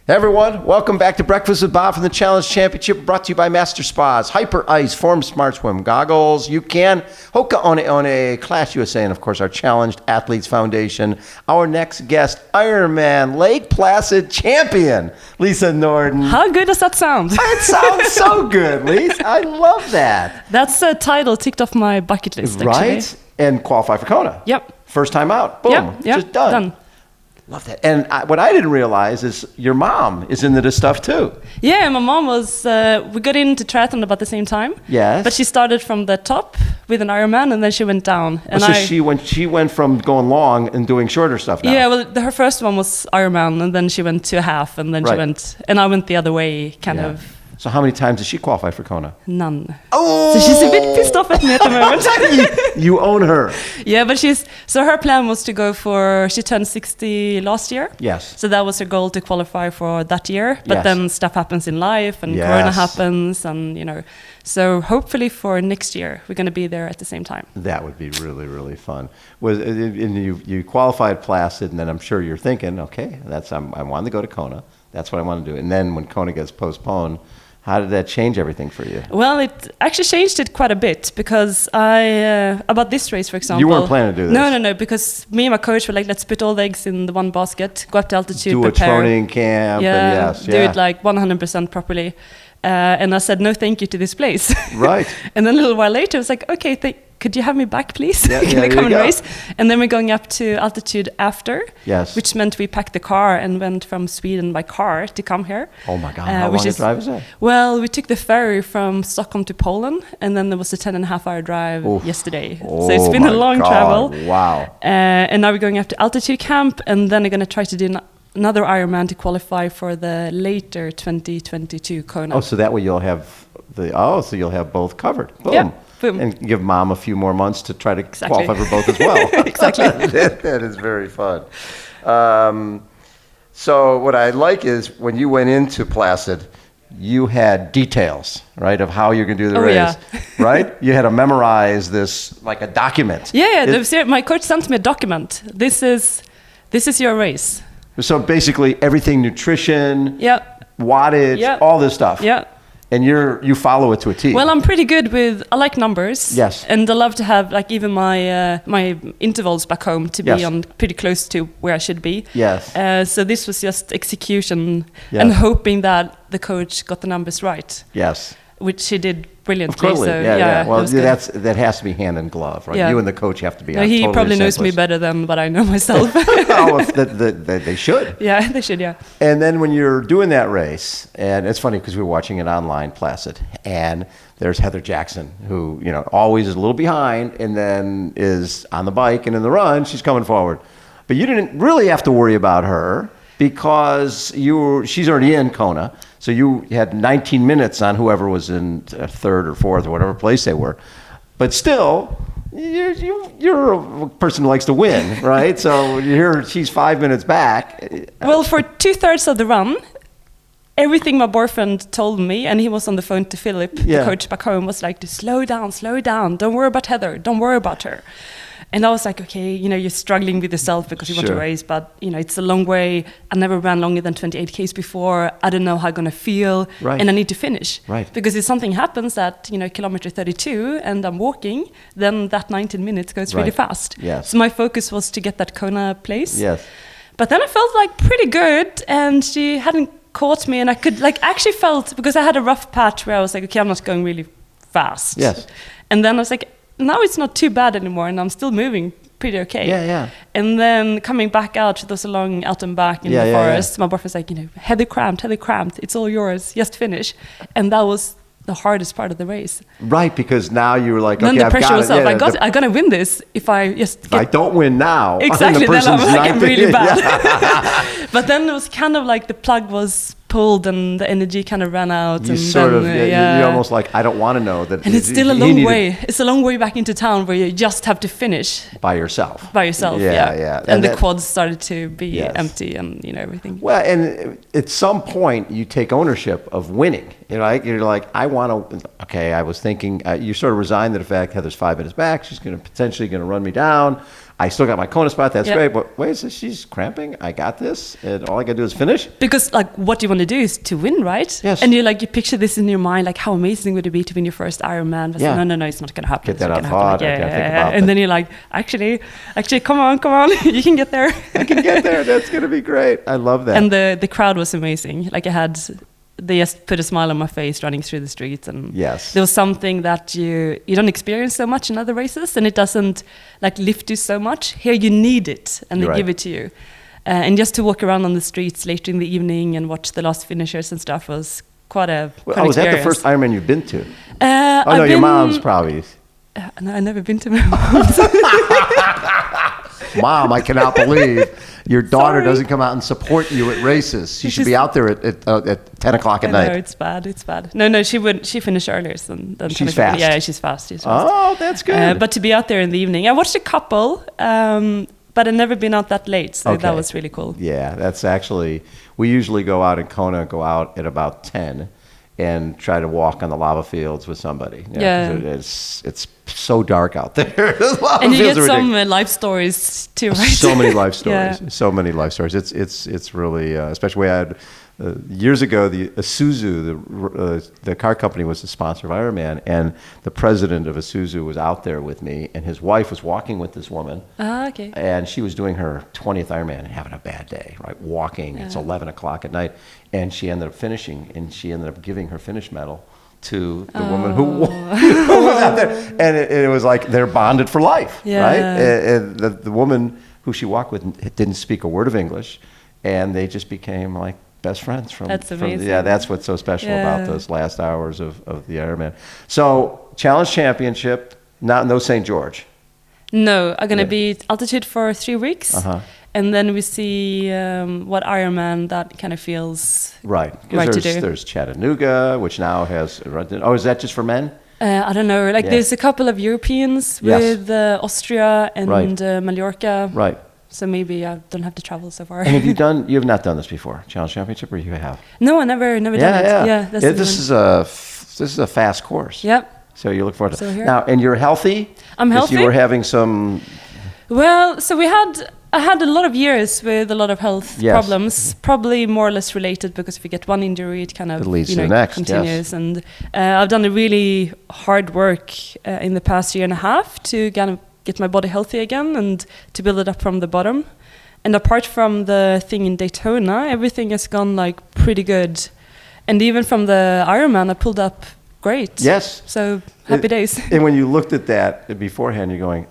Hey everyone, welcome back to Breakfast with Bob from the Challenge Championship, brought to you by Master Spas, Hyperice, Form Smart Swim Goggles, UCAN, HOKA on a Class USA, and of course our Challenged Athletes Foundation. Our next guest, Ironman Lake Placid champion, Lisa Norden. How good does that sound? It sounds so good, Lisa. I love that. That's a title ticked off my bucket list, actually. Right? And qualify for Kona. Yep. First time out. Boom. Yep. Just done. Love that. And what I didn't realize is your mom is into this stuff too. Yeah, my mom was, we got into triathlon about the same time. Yes. But she started from the top with an Ironman and then she went down. And so she went from going long and doing shorter stuff now. Yeah, well, her first one was Ironman and then she went to a half and then she went, and I went the other way kind of. So how many times did she qualify for Kona? None. Oh! So she's a bit pissed off at me at the moment. You own her. Yeah, but so her plan was to go she turned 60 last year. Yes. So that was her goal, to qualify for that year. But then stuff happens in life and Corona happens and, so hopefully for next year, we're going to be there at the same time. That would be really, really fun. And you qualified Placid, and then I'm sure you're thinking, okay, I wanted to go to Kona. That's what I want to do. And then when Kona gets postponed, how did that change everything for you? Well, it actually changed it quite a bit because about this race, for example. You weren't planning to do this? No, because me and my coach were like, let's put all the eggs in the one basket, go up to altitude, do prepare. a training camp, do it like 100% properly. And I said, no, thank you to this place. Right. And then a little while later, I was like, okay, could you have me back, please? Yeah, Can I come and race? And then we're going up to altitude after, which meant we packed the car and went from Sweden by car to come here. Oh my God, how long a drive is that? Well, we took the ferry from Stockholm to Poland, and then there was a 10.5-hour drive yesterday. So it's been a long travel. Wow. And now we're going up to altitude camp, and then we're going to try to do another Ironman to qualify for the later 2022 Kona. Oh, so that way you'll have you'll have both covered. Boom. Yeah. Boom. And give mom a few more months to try to qualify for both as well. Exactly. That is very fun. So what I like is when you went into Placid, you had details, right, of how you're going to do the race, right? You had to memorize this like a document. Yeah. My coach sent me a document. This is your race. So basically everything, nutrition, wattage, all this stuff. Yeah. And you follow it to a T. Well, I'm pretty good I like numbers. Yes. And I love to have like even my intervals back home to be on pretty close to where I should be. Yes. So this was just execution and hoping that the coach got the numbers right. Yes. Which he did brilliantly. Totally. So, Well, that has to be hand in glove, right? Yeah. You and the coach have to be on he totally probably knows list. me better than what I know myself. They should. Yeah, they should, yeah. And then when you're doing that race, and it's funny because we were watching it online, Placid, and there's Heather Jackson, who, always is a little behind and then is on the bike, and in the run, she's coming forward. But you didn't really have to worry about her because she's already in Kona. So you had 19 minutes on whoever was in third or fourth or whatever place they were. But still, you're a person who likes to win, right? So she's 5 minutes back. Well, for 2/3 of the run, everything my boyfriend told me, and he was on the phone to Philip, the coach back home, was like, to slow down. Don't worry about Heather. Don't worry about her. And I was like, okay, you're struggling with yourself because you want to race, but it's a long way. I never ran longer than 28 Ks before. I don't know how I'm going to feel, and I need to finish. Right. Because if something happens at, kilometer 32 and I'm walking, then that 19 minutes goes really fast. Yes. So my focus was to get that Kona place. Yes. But then I felt like pretty good, and she hadn't caught me, and I could actually felt, because I had a rough patch where I was like, okay, I'm not going really fast. Yes. And then I was like, now it's not too bad anymore, and I'm still moving pretty okay. Yeah. And then coming back out, there was a long out and back in the forest. My boyfriend was like, heavy cramped, it's all yours, just finish. And that was the hardest part of the race. Right, because now you were like, then okay, the pressure was up. I'm gonna win this if I just I don't win now. Exactly, then I'm like, really bad. But then it was kind of like the plug was pulled and the energy kind of ran out. You're almost like, I don't want to know that. And it's still a long way. It's a long way back into town where you just have to finish. By yourself. Yeah. And the quads started to be empty and, everything. Well, and at some point you take ownership of winning. You're like, I want to, okay, I was thinking, you sort of resigned to the fact Heather's 5 minutes back. She's potentially going to run me down. I still got my Kona spot. That's Yeah. great. But wait, so she's cramping. I got this, and all I got to do is finish. Because like what you want to do is to win, right? Yes. And you picture this in your mind, like how amazing would it be to win your first Ironman? But Yeah. no, it's not going to happen. Get that It's out not of gonna thought. happen. I gotta think about And that. then you're like, actually, come on, you can get there. I can get there. That's going to be great. I love that. And the crowd was amazing. Like they just put a smile on my face running through the streets, and Yes. there was something that you don't experience so much in other races, and it doesn't like lift you so much. Here you need it, and they You're give right. it to you. And just to walk around on the streets later in the evening and watch the last finishers and stuff was quite a Well, fun was that the experience. first Ironman you've been to? Uh, Oh, I've no, your been- mom's probably. No, I've never been to my mom's. Mom, I cannot believe your daughter Sorry. doesn't come out and support you at races. She should be out there at 10 o'clock at I know, night. it's bad. It's bad. No, she would. She finished earlier than She's 10 o'clock. fast. Yeah, she's fast. Oh, that's good. But to be out there in the evening, I watched a couple, but I've never been out that late, so Okay. that was really cool. Yeah, that's actually, we usually go out in Kona, go out at about 10 and try to walk on the lava fields with somebody. Yeah. 'Cause it's so dark out there. The lava And you fields get are some ridiculous. life stories too, right? So many life stories. Yeah. So many life stories. It's really, especially we had years ago, the Isuzu, the car company, was the sponsor of Ironman, and the president of Isuzu was out there with me, and his wife was walking with this woman. Ah, okay. And she was doing her 20th Ironman and having a bad day, right? Walking, it's 11 o'clock at night. And she ended up finishing, and she ended up giving her finish medal to the woman who was out there. And it was like they're bonded for life, Yeah. right? And the woman who she walked with didn't speak a word of English, and they just became like best friends. That's amazing. Yeah, that's what's so special about Yeah. those last hours of the Ironman. So, Challenge Championship, no St. George. No, I'm gonna Yeah. be at altitude for 3 weeks, Uh-huh. and then we see what Ironman that kind of feels. Right. 'Cause Right to do. there's Chattanooga, which now has. Oh, is that just for men? I don't know. Like Yeah. there's a couple of Europeans Yes. with Austria and Right. Mallorca. Right. So maybe I don't have to travel so far. And you have not done this before, Challenge Championship, or you have? No, I never done it. Yeah, that's the This one. this is a fast course. Yep. So you look forward to So here- now, and you're healthy. I'm 'Cause healthy. You were having some. Well, so I had a lot of years with a lot of health Yes. problems, probably more or less related because if you get one injury, it kind of It leads to the next, continues. yes. And I've done a really hard work in the past year and a half to kind of get my body healthy again and to build it up from the bottom. And apart from the thing in Daytona, everything has gone like pretty good. And even from the Ironman, I pulled up great. Yes. So happy days. And when you looked at that beforehand, you're going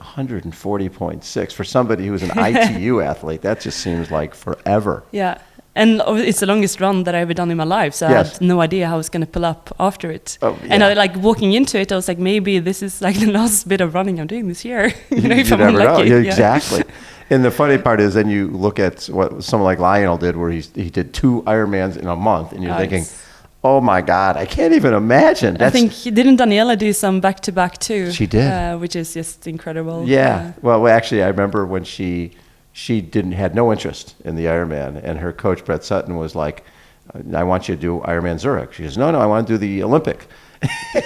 140.6 for somebody who's an ITU athlete. That just seems like forever. Yeah. And it's the longest run that I've ever done in my life, so I Yes. had no idea how I was going to pull up after it. Oh, And yeah. I like walking into it, I was like, maybe this is like the last bit of running I'm doing this year. you know, if You I'm never know. unlucky. Yeah, exactly. And the funny part is, then you look at what someone like Lionel did, where he did 2 Ironmans in a month, and you're thinking, oh my God, I can't even imagine. I think didn't Daniela do some back-to-back too? She did. Which is just incredible. Yeah. Well, actually, I remember when she had no interest in the Ironman, and her coach Brett Sutton was like, "I want you to do Ironman Zurich." She says, "No, I want to do the Olympic."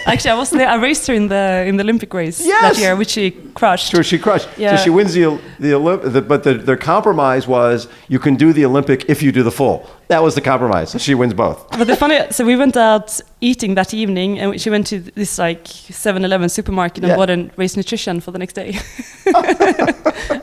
Actually, I was there. I raced her in the Olympic race Yes! that year, which she crushed. So she crushed. Yeah. So she wins the Olympic. But their compromise was you can do the Olympic if you do the full. That was the compromise. So she wins both. But the funny, so we went out eating that evening, and she went to this like 7-Eleven supermarket and Yeah. bought a race nutrition for the next day,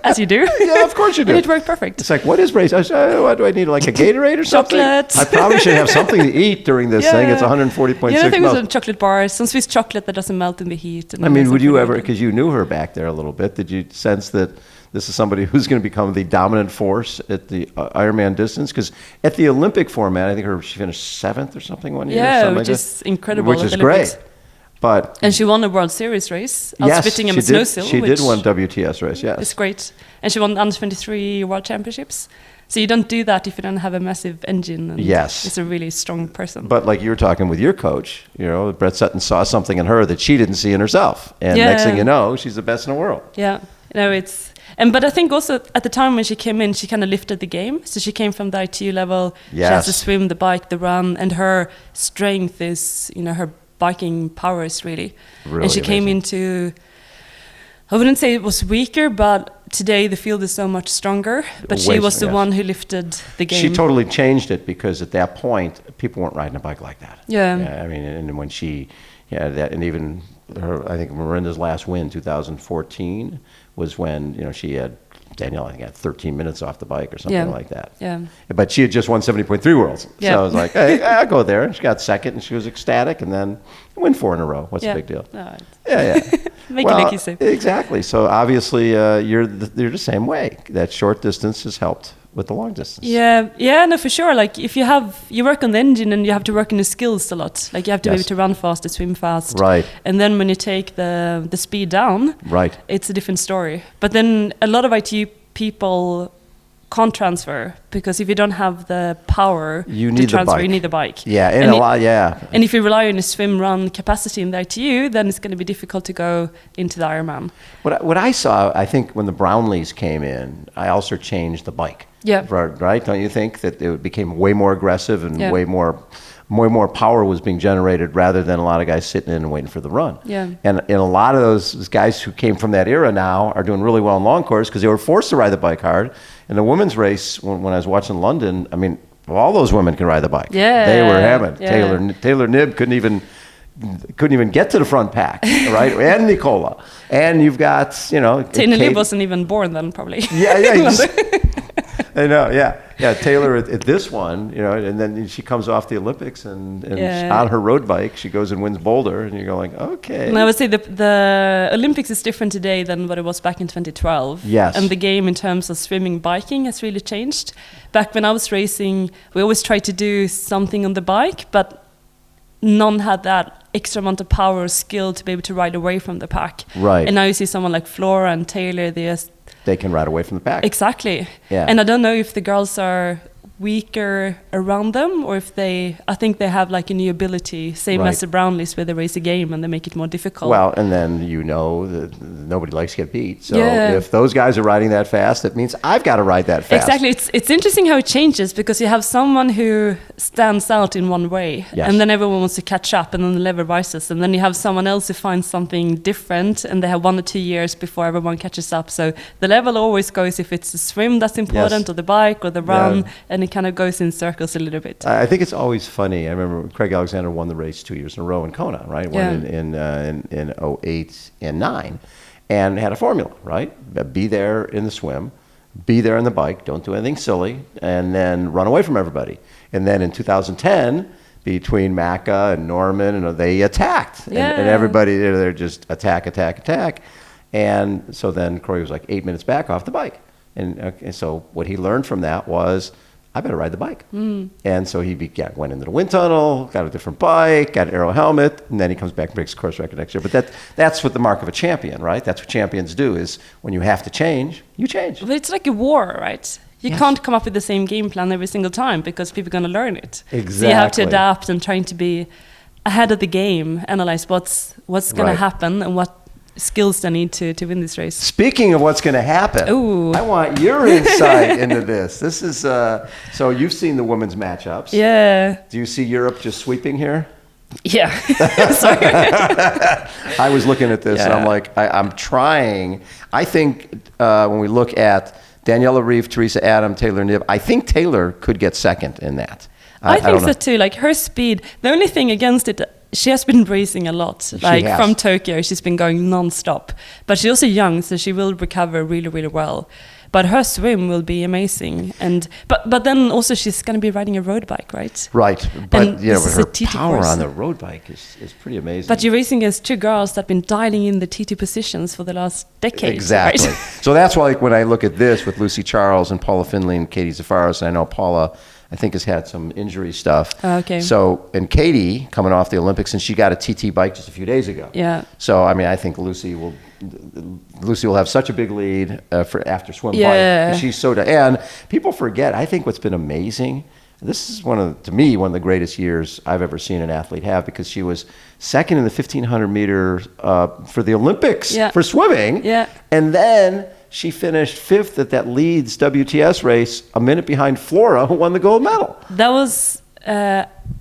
as you do. Yeah, of course you do. And it worked perfect. It's like, what is race? I said, what do I need? Like a Gatorade or something? Chocolate. I probably should have something to eat during this thing. It's 140.6 Yeah, I think it was miles. a chocolate bar, some Swiss chocolate that doesn't melt in the heat. And I mean, would you something ever, like that. because you knew her back there a little bit, did you sense that this is somebody who's going to become the dominant force at the Ironman distance? Because at the Olympic format, I think she finished 7th or something one year. Yeah, something which like is incredible. Which at is the great. Olympics. But And she won a World Series race, yes, outspitting him she at did. Snowsill. She which did win WTS race, yes. It's great. And she won the under 23 World Championships. So you don't do that if you don't have a massive engine. And Yes. it's a really strong person. But like you were talking with your coach, Brett Sutton saw something in her that she didn't see in herself. And Yeah. next thing you know, she's the best in the world. Yeah, but I think also at the time when she came in, she kind of lifted the game. So she came from the ITU level. Yes. She has the swim, the bike, the run, and her strength is, her biking powers really. Really And she came amazing. into, I wouldn't say it was weaker, but today the field is so much stronger, but Way she was the yes. one who lifted the game. She totally changed it because at that point, people weren't riding a bike like that. Yeah. I mean, and when she, that, and even her, I think Miranda's last win, 2014, was when, she had, Danielle, I think, had 13 minutes off the bike or something like that. Yeah. But she had just won 70.3 Worlds. Yeah. So I was like, hey, I'll go there. And she got second, and she was ecstatic, and then win 4 in a row. What's the big deal? No, Yeah. make it look easy. Exactly. So obviously, you're the same way. That short distance has helped with the long distance. Yeah, no, for sure. Like if you work on the engine and you have to work on the skills a lot. Like you have to be able to run fast, to swim fast. Right. And then when you take the speed down, Right. it's a different story. But then a lot of IT people can't transfer because if you don't have the power You to need the transfer, bike. you need the bike. Yeah, and a lot, And if you rely on a swim run capacity in the ITU, then it's going to be difficult to go into the Ironman. What I saw, I think when the Brownlees came in, I also changed the bike. Yeah. Right? Don't you think that it became way more aggressive and Yeah. way more power was being generated rather than a lot of guys sitting in and waiting for the run. Yeah. And a lot of those guys who came from that era now are doing really well in long course because they were forced to ride the bike hard. In the women's race, when I was watching London, I mean, all those women can ride the bike. Yeah. They were having. Yeah. Taylor Knibb couldn't even get to the front pack, right? And Nicola. And you've got, Taylor Knibb wasn't even born then, probably. Yeah. I know, yeah. Taylor at this one, and then she comes off the Olympics and on her road bike, she goes and wins Boulder, and you're going, okay. And I would say the Olympics is different today than what it was back in 2012. Yes. And the game in terms of swimming, biking has really changed. Back when I was racing, we always tried to do something on the bike, but none had that extra amount of power or skill to be able to ride away from the pack. Right. And now you see someone like Flora and Taylor, they can ride away from the pack. Exactly. Yeah. And I don't know if the girls are weaker around them or if I think they have like a new ability, same as the Brownlees where they raise a game and they make it more difficult. Well, and then that nobody likes to get beat. So Yeah. if those guys are riding that fast, it means I've got to ride that fast. Exactly. It's interesting how it changes because you have someone who stands out in one way and then everyone wants to catch up and then the level rises and then you have someone else who finds something different and they have 1 or 2 years before everyone catches up. So the level always goes if it's the swim that's important or the bike or the run and it kind of goes in circles a little bit. I think it's always funny. I remember Craig Alexander won the race 2 years in a row in Kona, right? Won in 08 and 9 and had a formula, right? Be there in the swim, be there in the bike, don't do anything silly, and then run away from everybody. And then in 2010, between Macca and Norman, they attacked. And everybody, they're just attack. And so then Corey was like 8 minutes back off the bike. And so what he learned from that was, I better ride the bike. And so he went into the wind tunnel, got a different bike, got an aero helmet, and then he comes back and breaks a course record next year. But that's what the mark of a champion, right? That's what champions do is when you have to change, you change. But it's like a war, right? You can't come up with the same game plan every single time because people are going to learn it. Exactly. So you have to adapt and trying to be ahead of the game, analyze what's going to happen and what skills they need to win this race. Speaking of what's going to happen, I want your insight into this. This is, so you've seen the women's matchups. Yeah. Do you see Europe just sweeping here? Yeah. Sorry. I was looking at this and I'm like, I'm trying. I think when we look at Daniela Reeve, Teresa Adam, Taylor Knibb, I think Taylor could get second in that. I think so too. Like her speed, the only thing against it, she has been racing a lot. Like from Tokyo, she's been going non-stop. But she's also young, so she will recover really, really well. But her swim will be amazing. And but then also she's going to be riding a road bike, right? Right. But her power course. on the road bike is pretty amazing. But you're racing against 2 girls that have been dialing in the TT positions for the last decade. Exactly. Right? So that's why when I look at this with Lucy Charles and Paula Finley and Katie Zafaris, and I know Paula, I think, has had some injury stuff. Okay. So, and Katie coming off the Olympics, and she got a TT bike just a few days ago. Yeah. So, I mean, I think Lucy will have such a big lead for after swim bike. She's so, and people forget, I think what's been amazing, this is to me, one of the greatest years I've ever seen an athlete have because she was second in the 1500 meter for the Olympics for swimming. Yeah. And then she finished 5th at that Leeds WTS race, a minute behind Flora, who won the gold medal. That was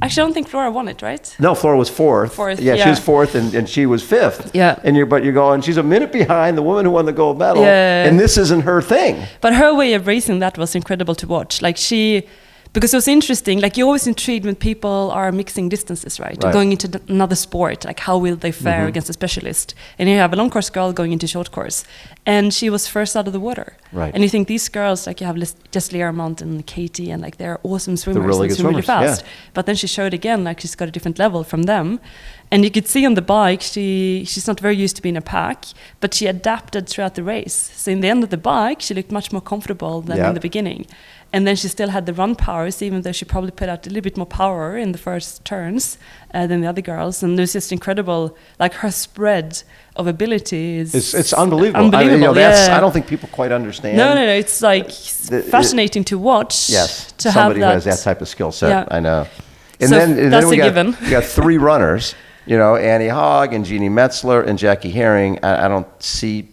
Actually, I don't think Flora won it, right? No, Flora was fourth. Yeah, she was fourth, and she was fifth. Yeah. But you're going, she's a minute behind the woman who won the gold medal, Yeah. and this isn't her thing. But her way of racing that was incredible to watch. Like because it was interesting. Like you're always intrigued when people are mixing distances, right? Going into another sport. Like how will they fare against a specialist? And you have a long course girl going into short course, and she was first out of the water. Right. And you think these girls, like you have Jess Learmont and Katie, and like they're awesome swimmers. They're really good swim really swimmers, fast. But then she showed again, like she's got a different level from them. And you could see on the bike, she's not very used to being a pack, but she adapted throughout the race. So in the end of the bike, she looked much more comfortable than in the beginning. And then she still had the run powers, even though she probably put out a little bit more power in the first turns than the other girls. And it was just incredible. Like her spread of ability is it's unbelievable. Unbelievable. I don't think people quite understand. No. It's like fascinating to watch. Yes, to somebody have who has that type of skill set. Yeah. I know. And So then that's we a given. We got three runners. Annie Hogg and Jeannie Metzler and Jackie Herring. I don't see.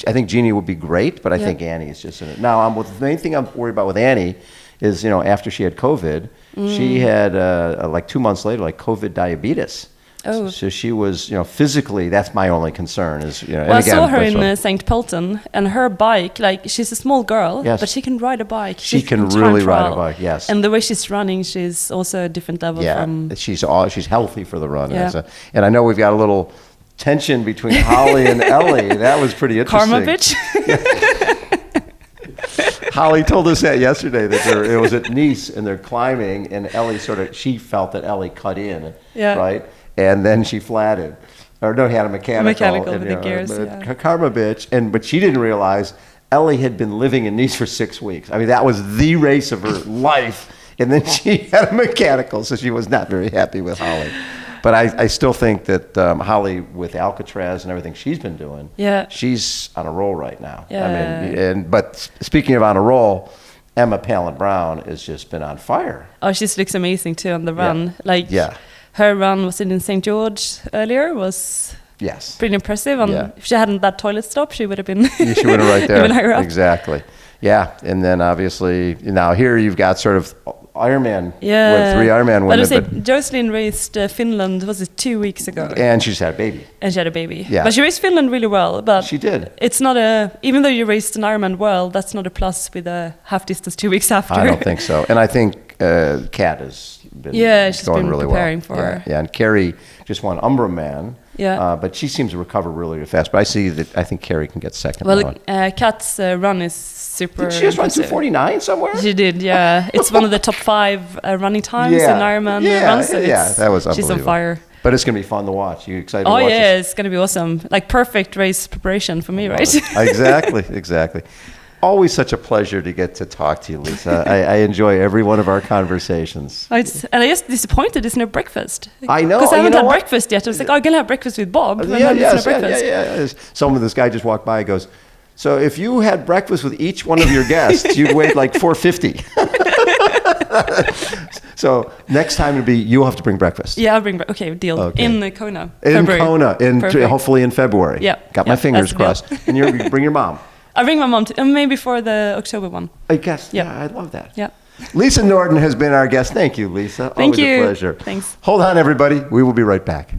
I think Jeannie would be great, but I think Annie is just in it. Now, the main thing I'm worried about with Annie is, after she had COVID, she had like 2 months later, like COVID diabetes. Oh. So she was, physically, that's my only concern is, Well, I saw her in St. Pölten, and her bike, like, she's a small girl, yes. but she can ride a bike. She can really ride a bike, yes. And the way she's running, she's also a different level from... she's healthy for the run. Yeah. And I know we've got a little tension between Holly and Ellie. That was pretty interesting. Karma bitch. Holly told us that yesterday, that it was at Nice, and they're climbing, and Ellie she felt that Ellie cut in, right? And then she flatted. Or no, had a mechanical with the gears, Karma bitch. But she didn't realize Ellie had been living in Nice for 6 weeks. I mean, that was the race of her life. And then she had a mechanical, so she was not very happy with Holly. But I still think that Holly, with Alcatraz and everything she's been doing, she's on a roll right now. Yeah. I mean, but speaking of on a roll, Emma Pallant-Brown has just been on fire. Oh, she looks amazing too on the run. Her run was in St. George earlier was pretty impressive. And if she hadn't that toilet stop, she would have been. She would have right there. Even higher up. Exactly. Yeah, and then obviously now here you've got sort of Ironman with 3 Ironman women. But Jocelyn raced Finland, was it 2 weeks ago? And she's had a baby. And she had a baby. Yeah. But she raced Finland really well. But she did. It's not even though you raced an Ironman well, that's not a plus with a half distance 2 weeks after. I don't think so. And I think Kat has been she's going been really preparing well. for her. Yeah, and Carrie just won Umbra Man. Yeah. But she seems to recover really fast. But I think Carrie can get second. Well, Kat's run is super. Did she just run 2:49 somewhere? She did, yeah. It's one of the top 5 running times in Ironman runs. So that was unbelievable. She's on fire. But it's going to be fun to watch. You excited to watch Oh, yeah, this? it's going to be awesome. Like perfect race preparation for me, right? Exactly. Always such a pleasure to get to talk to you, Lisa. I enjoy every one of our conversations. And I'm just disappointed there's no breakfast. I know. Because I haven't had breakfast yet. I was like, I'm going to have breakfast with Bob. This guy just walked by and goes, so if you had breakfast with each one of your guests, you'd weigh like 450. So next time it'll be, you'll have to bring breakfast. Yeah, I'll bring breakfast. Okay, deal. Okay. In Kona. In Kona, hopefully in February. Yeah. Got my fingers crossed. And you bring your mom. I'll bring my mom, maybe for the October one. I guess. Yeah, I'd love that. Yeah. Lisa Norden has been our guest. Thank you, Lisa. Thank Always you. a pleasure. Thanks. Hold on, everybody. We will be right back.